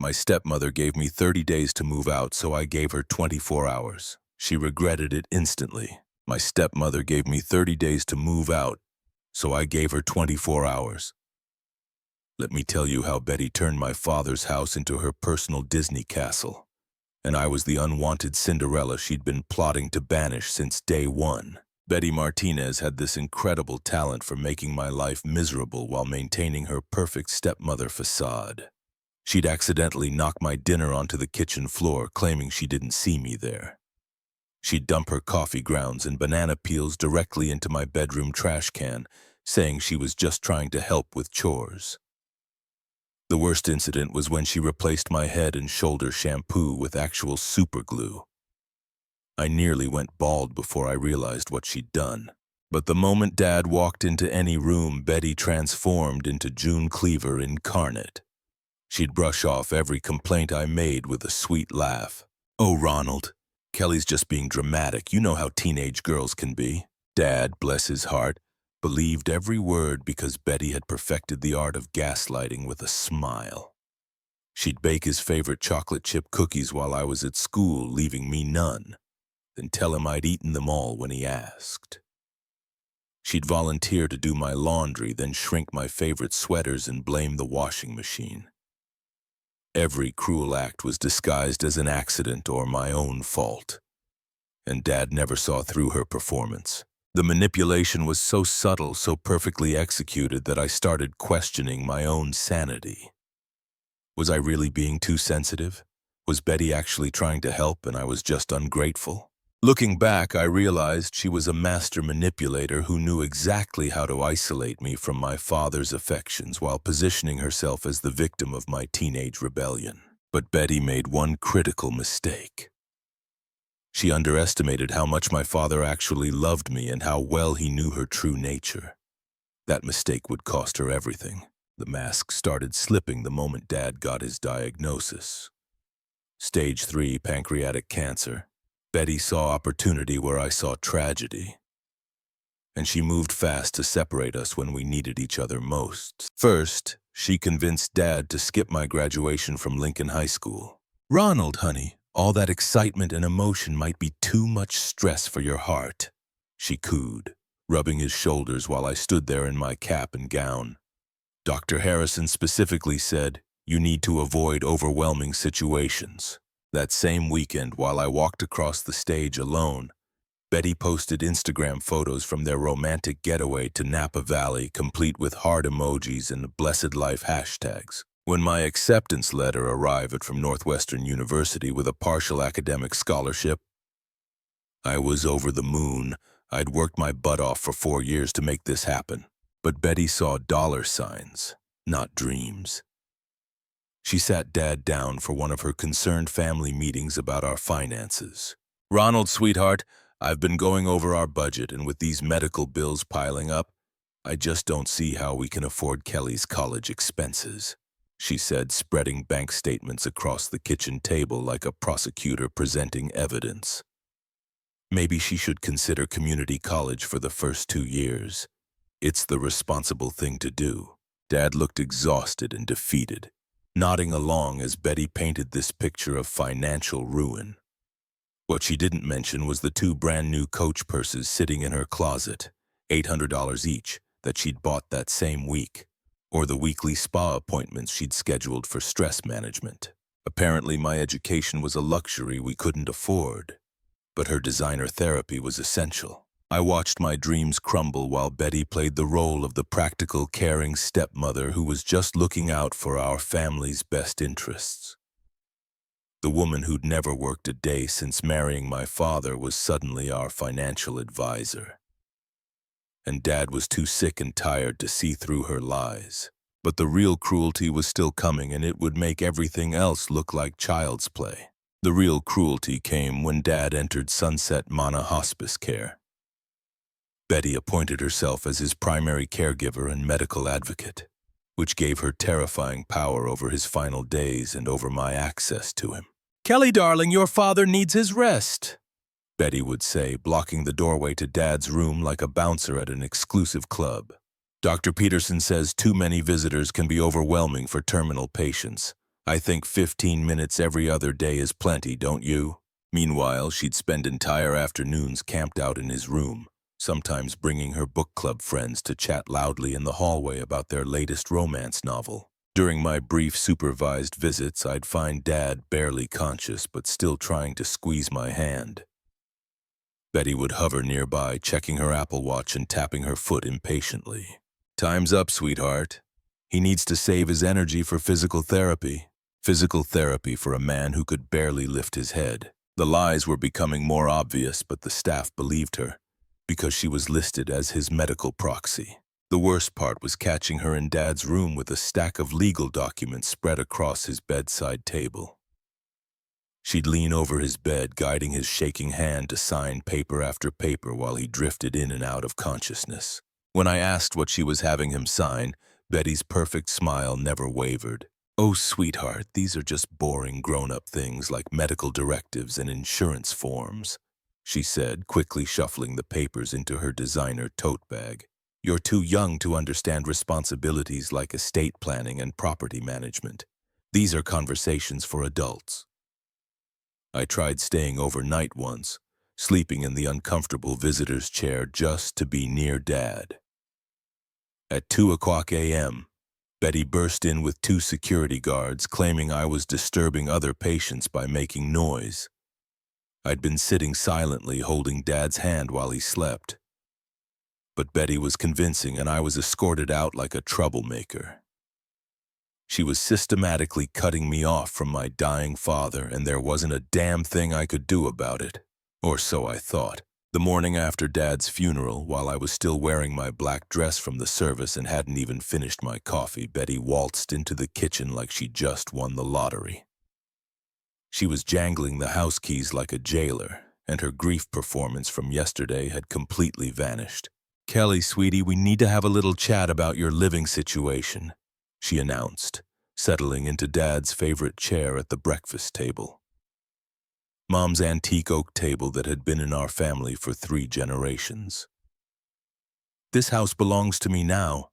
My stepmother gave me 30 days to move out, so I gave her 24 hours. She regretted it instantly. My stepmother gave me 30 days to move out, so I gave her 24 hours. Let me tell you how Betty turned my father's house into her personal Disney castle, and I was the unwanted Cinderella she'd been plotting to banish since day one. Betty Martinez had this incredible talent for making my life miserable while maintaining her perfect stepmother facade. She'd accidentally knock my dinner onto the kitchen floor, claiming she didn't see me there. She'd dump her coffee grounds and banana peels directly into my bedroom trash can, saying she was just trying to help with chores. The worst incident was when she replaced my head and shoulder shampoo with actual super glue. I nearly went bald before I realized what she'd done. But the moment Dad walked into any room, Betty transformed into June Cleaver incarnate. She'd brush off every complaint I made with a sweet laugh. "Oh, Ronald, Kelly's just being dramatic. You know how teenage girls can be." Dad, bless his heart, believed every word because Betty had perfected the art of gaslighting with a smile. She'd bake his favorite chocolate chip cookies while I was at school, leaving me none, then tell him I'd eaten them all when he asked. She'd volunteer to do my laundry, then shrink my favorite sweaters and blame the washing machine. Every cruel act was disguised as an accident or my own fault, and Dad never saw through her performance. The manipulation was so subtle, so perfectly executed that I started questioning my own sanity. Was I really being too sensitive? Was Betty actually trying to help and I was just ungrateful? Looking back, I realized she was a master manipulator who knew exactly how to isolate me from my father's affections while positioning herself as the victim of my teenage rebellion. But Betty made one critical mistake. She underestimated how much my father actually loved me and how well he knew her true nature. That mistake would cost her everything. The mask started slipping the moment Dad got his diagnosis. Stage 3 pancreatic cancer. Betty saw opportunity where I saw tragedy, and she moved fast to separate us when we needed each other most. First, she convinced Dad to skip my graduation from Lincoln High School. "Ronald, honey, all that excitement and emotion might be too much stress for your heart," she cooed, rubbing his shoulders while I stood there in my cap and gown. "Dr. Harrison specifically said, you need to avoid overwhelming situations." That same weekend, while I walked across the stage alone, Betty posted Instagram photos from their romantic getaway to Napa Valley, complete with heart emojis and blessed life hashtags. When my acceptance letter arrived from Northwestern University with a partial academic scholarship, I was over the moon. I'd worked my butt off for 4 years to make this happen. But Betty saw dollar signs, not dreams. She sat Dad down for one of her concerned family meetings about our finances. "Ronald, sweetheart, I've been going over our budget, and with these medical bills piling up, I just don't see how we can afford Kelly's college expenses," she said, spreading bank statements across the kitchen table like a prosecutor presenting evidence. "Maybe she should consider community college for the first 2 years. It's the responsible thing to do." Dad looked exhausted and defeated, nodding along as Betty painted this picture of financial ruin. What she didn't mention was the 2 brand-new Coach purses sitting in her closet, $800 each, that she'd bought that same week, or the weekly spa appointments she'd scheduled for stress management. Apparently, my education was a luxury we couldn't afford, but her designer therapy was essential. I watched my dreams crumble while Betty played the role of the practical, caring stepmother who was just looking out for our family's best interests. The woman who'd never worked a day since marrying my father was suddenly our financial advisor. And Dad was too sick and tired to see through her lies. But the real cruelty was still coming, and it would make everything else look like child's play. The real cruelty came when Dad entered Sunset Mana Hospice Care. Betty appointed herself as his primary caregiver and medical advocate, which gave her terrifying power over his final days and over my access to him. "Kelly, darling, your father needs his rest," Betty would say, blocking the doorway to Dad's room like a bouncer at an exclusive club. "Dr. Peterson says too many visitors can be overwhelming for terminal patients. I think 15 minutes every other day is plenty, don't you? Meanwhile, she'd spend entire afternoons camped out in his room, sometimes bringing her book club friends to chat loudly in the hallway about their latest romance novel. During my brief supervised visits, I'd find Dad barely conscious but still trying to squeeze my hand. Betty would hover nearby, checking her Apple Watch and tapping her foot impatiently. "Time's up, sweetheart. He needs to save his energy for physical therapy." Physical therapy for a man who could barely lift his head. The lies were becoming more obvious, but the staff believed her, because she was listed as his medical proxy. The worst part was catching her in Dad's room with a stack of legal documents spread across his bedside table. She'd lean over his bed, guiding his shaking hand to sign paper after paper while he drifted in and out of consciousness. When I asked what she was having him sign, Betty's perfect smile never wavered. "Oh, sweetheart, these are just boring grown-up things like medical directives and insurance forms," she said, quickly shuffling the papers into her designer tote bag. "You're too young to understand responsibilities like estate planning and property management. These are conversations for adults." I tried staying overnight once, sleeping in the uncomfortable visitor's chair just to be near Dad. At 2:00 a.m., Betty burst in with 2 security guards, claiming I was disturbing other patients by making noise. I'd been sitting silently, holding Dad's hand while he slept. But Betty was convincing, and I was escorted out like a troublemaker. She was systematically cutting me off from my dying father, and there wasn't a damn thing I could do about it. Or so I thought. The morning after Dad's funeral, while I was still wearing my black dress from the service and hadn't even finished my coffee, Betty waltzed into the kitchen like she just won the lottery. She was jangling the house keys like a jailer, and her grief performance from yesterday had completely vanished. "Qley, sweetie, we need to have a little chat about your living situation," she announced, settling into Dad's favorite chair at the breakfast table. Mom's antique oak table that had been in our family for 3 generations. "This house belongs to me now,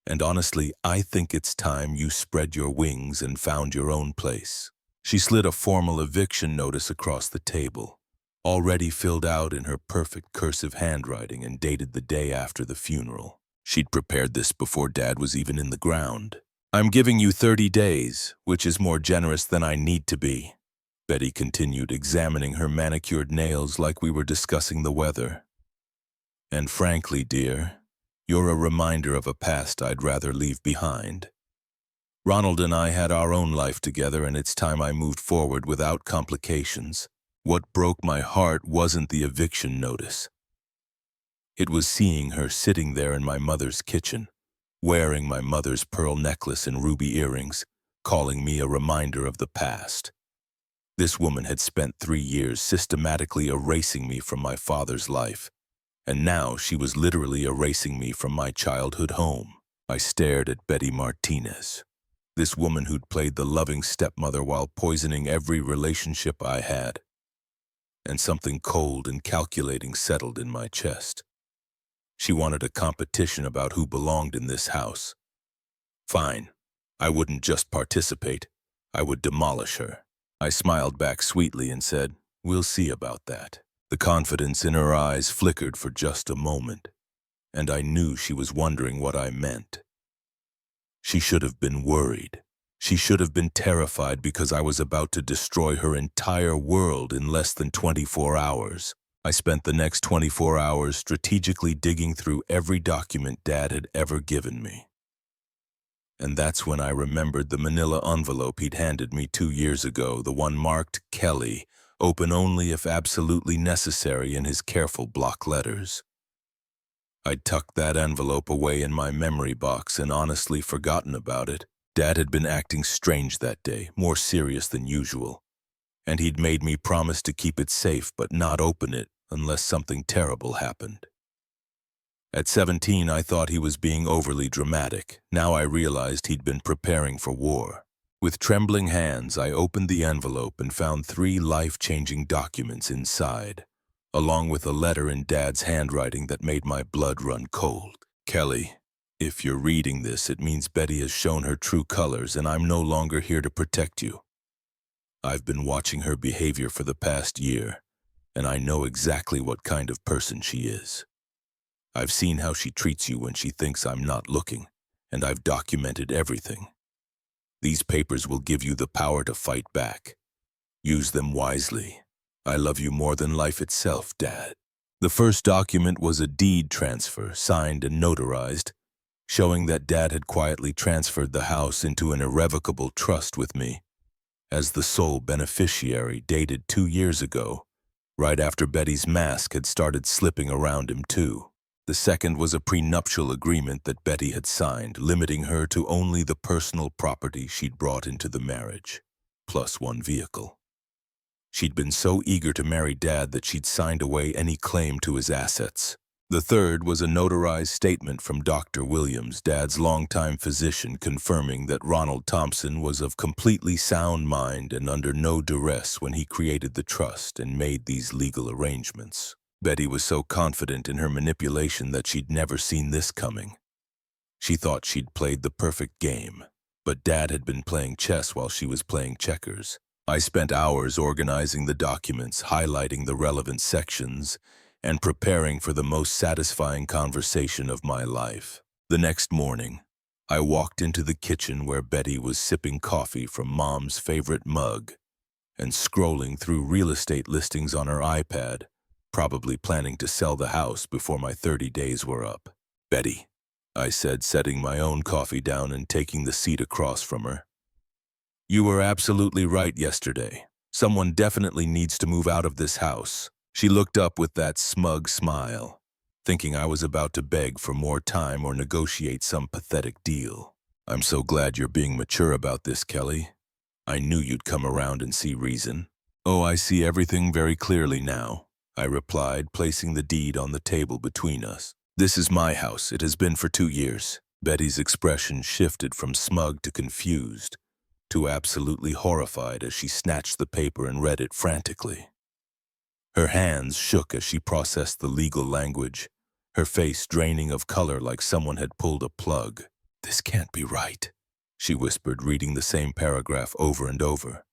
and honestly, I think it's time you spread your wings and found your own place." She slid a formal eviction notice across the table, already filled out in her perfect cursive handwriting and dated the day after the funeral. She'd prepared this before Dad was even in the ground. "I'm giving you 30 days, which is more generous than I need to be," Betty continued, examining her manicured nails like we were discussing the weather. "And frankly, dear, you're a reminder of a past I'd rather leave behind. Ronald and I had our own life together, and it's time I moved forward without complications. What broke my heart wasn't the eviction notice. It was seeing her sitting there in my mother's kitchen, wearing my mother's pearl necklace and ruby earrings, calling me a reminder of the past. This woman had spent 3 years systematically erasing me from my father's life, and now she was literally erasing me from my childhood home. I stared at Betty Martinez, this woman who'd played the loving stepmother while poisoning every relationship I had, and something cold and calculating settled in my chest. She wanted a competition about who belonged in this house. Fine, I wouldn't just participate, I would demolish her. I smiled back sweetly and said, "We'll see about that." The confidence in her eyes flickered for just a moment, and I knew she was wondering what I meant. She should have been worried. She should have been terrified because I was about to destroy her entire world in less than 24 hours. I spent the next 24 hours strategically digging through every document Dad had ever given me. And that's when I remembered the manila envelope he'd handed me 2 years ago, the one marked Qley, open only if absolutely necessary, in his careful block letters. I'd tucked that envelope away in my memory box and honestly forgotten about it. Dad had been acting strange that day, more serious than usual, and he'd made me promise to keep it safe but not open it unless something terrible happened. At 17, I thought he was being overly dramatic. Now I realized he'd been preparing for war. With trembling hands, I opened the envelope and found 3 life-changing documents inside, along with a letter in Dad's handwriting that made my blood run cold. "Qley, If you're reading this, it means Betty has shown her true colors and I'm no longer here to protect you. I've been watching her behavior for the past year, and I know exactly what kind of person she is. I've seen how she treats you when she thinks I'm not looking, and I've documented everything. These papers will give you the power to fight back. Use them wisely. I love you more than life itself, Dad. The first document was a deed transfer, signed and notarized, showing that Dad had quietly transferred the house into an irrevocable trust with me, as the sole beneficiary, dated 2 years ago, right after Betty's mask had started slipping around him too. The second was a prenuptial agreement that Betty had signed, limiting her to only the personal property she'd brought into the marriage, plus one vehicle. She'd been so eager to marry Dad that she'd signed away any claim to his assets. The third was a notarized statement from Dr. Williams, Dad's longtime physician, confirming that Ronald Thompson was of completely sound mind and under no duress when he created the trust and made these legal arrangements. Betty was so confident in her manipulation that she'd never seen this coming. She thought she'd played the perfect game, but Dad had been playing chess while she was playing checkers. I spent hours organizing the documents, highlighting the relevant sections, and preparing for the most satisfying conversation of my life. The next morning, I walked into the kitchen where Betty was sipping coffee from Mom's favorite mug and scrolling through real estate listings on her iPad, probably planning to sell the house before my 30 days were up. "Betty," I said, setting my own coffee down and taking the seat across from her. "You were absolutely right yesterday. Someone definitely needs to move out of this house." She looked up with that smug smile, thinking I was about to beg for more time or negotiate some pathetic deal. "I'm so glad you're being mature about this, Qley. I knew you'd come around and see reason." "Oh, I see everything very clearly now," I replied, placing the deed on the table between us. "This is my house. It has been for 2 years. Betty's expression shifted from smug to confused, to absolutely horrified as she snatched the paper and read it frantically. Her hands shook as she processed the legal language, her face draining of color like someone had pulled a plug. "This can't be right," she whispered, reading the same paragraph over and over.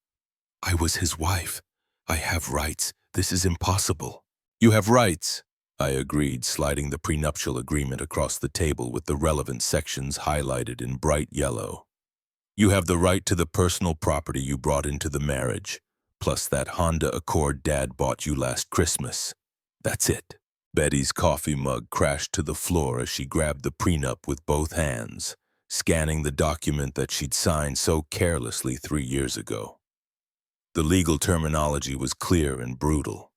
"I was his wife. I have rights. This is impossible." "You have rights," I agreed, sliding the prenuptial agreement across the table with the relevant sections highlighted in bright yellow. "You have the right to the personal property you brought into the marriage, plus that Honda Accord Dad bought you last Christmas. That's it." Betty's coffee mug crashed to the floor as she grabbed the prenup with both hands, scanning the document that she'd signed so carelessly 3 years ago. The legal terminology was clear and brutal.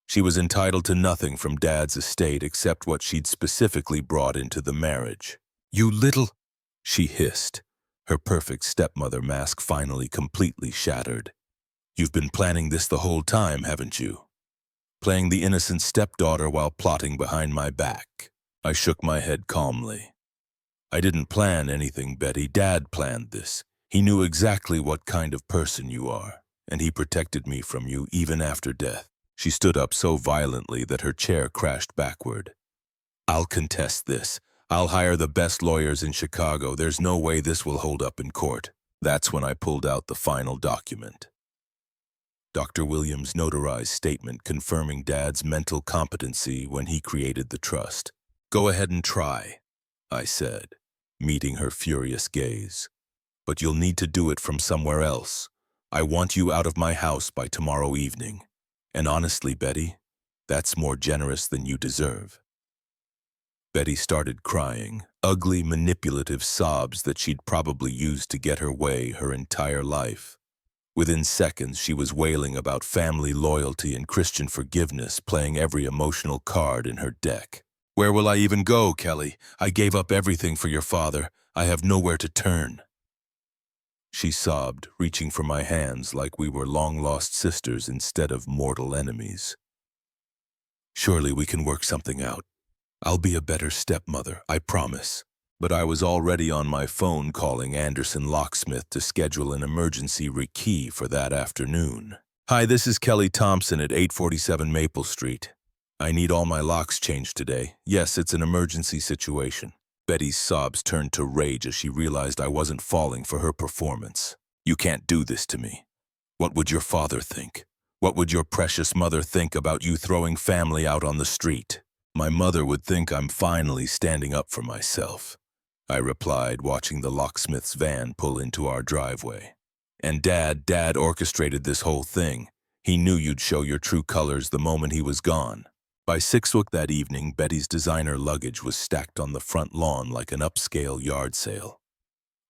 She was entitled to nothing from Dad's estate except what she'd specifically brought into the marriage. "You little—" she hissed, her perfect stepmother mask finally completely shattered. "You've been planning this the whole time, haven't you? Playing the innocent stepdaughter while plotting behind my back." I shook my head calmly. "I didn't plan anything, Betty. Dad planned this. He knew exactly what kind of person you are, and he protected me from you even after death." She stood up so violently that her chair crashed backward. "I'll contest this. I'll hire the best lawyers in Chicago. There's no way this will hold up in court." That's when I pulled out the final document. Dr. Williams' notarized statement confirming Dad's mental competency when he created the trust. "Go ahead and try," I said, meeting her furious gaze. "But you'll need to do it from somewhere else. I want you out of my house by tomorrow evening. And honestly, Betty, that's more generous than you deserve." Betty started crying, ugly, manipulative sobs that she'd probably used to get her way her entire life. Within seconds, she was wailing about family loyalty and Christian forgiveness, playing every emotional card in her deck. "Where will I even go, Qley? I gave up everything for your father. I have nowhere to turn." She sobbed, reaching for my hands like we were long-lost sisters instead of mortal enemies. "Surely we can work something out. I'll be a better stepmother, I promise." But I was already on my phone calling Anderson Locksmith to schedule an emergency rekey for that afternoon. "Hi, this is Qley Thompson at 847 Maple Street. I need all my locks changed today. Yes, it's an emergency situation." Betty's sobs turned to rage as she realized I wasn't falling for her performance. You can't do this to me. What would your father think? What would your precious mother think about you throwing family out on the street? My mother would think I'm finally standing up for myself, I replied, watching the locksmith's van pull into our driveway. And Dad orchestrated this whole thing. He knew you'd show your true colors the moment he was gone. By 6 o'clock that evening, Betty's designer luggage was stacked on the front lawn like an upscale yard sale.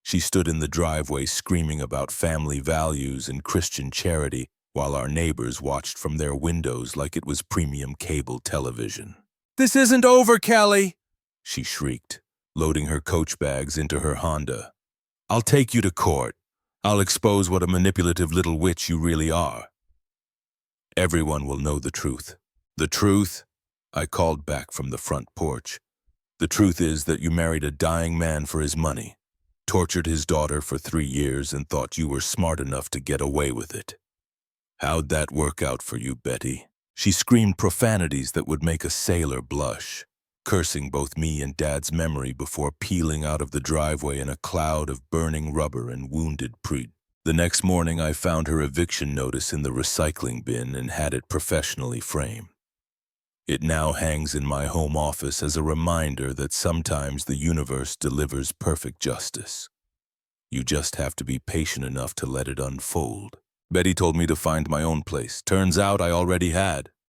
She stood in the driveway screaming about family values and Christian charity while our neighbors watched from their windows like it was premium cable television. "This isn't over, Qley!" she shrieked, loading her coach bags into her Honda. "I'll take you to court. I'll expose what a manipulative little witch you really are. Everyone will know the truth." "The truth?" I called back from the front porch. "The truth is that you married a dying man for his money, tortured his daughter for 3 years, and thought you were smart enough to get away with it. How'd that work out for you, Betty?" She screamed profanities that would make a sailor blush, cursing both me and Dad's memory before peeling out of the driveway in a cloud of burning rubber and wounded prude. The next morning, I found her eviction notice in the recycling bin and had it professionally framed. It now hangs in my home office as a reminder that sometimes the universe delivers perfect justice. You just have to be patient enough to let it unfold. Betty told me to find my own place. Turns out I already had.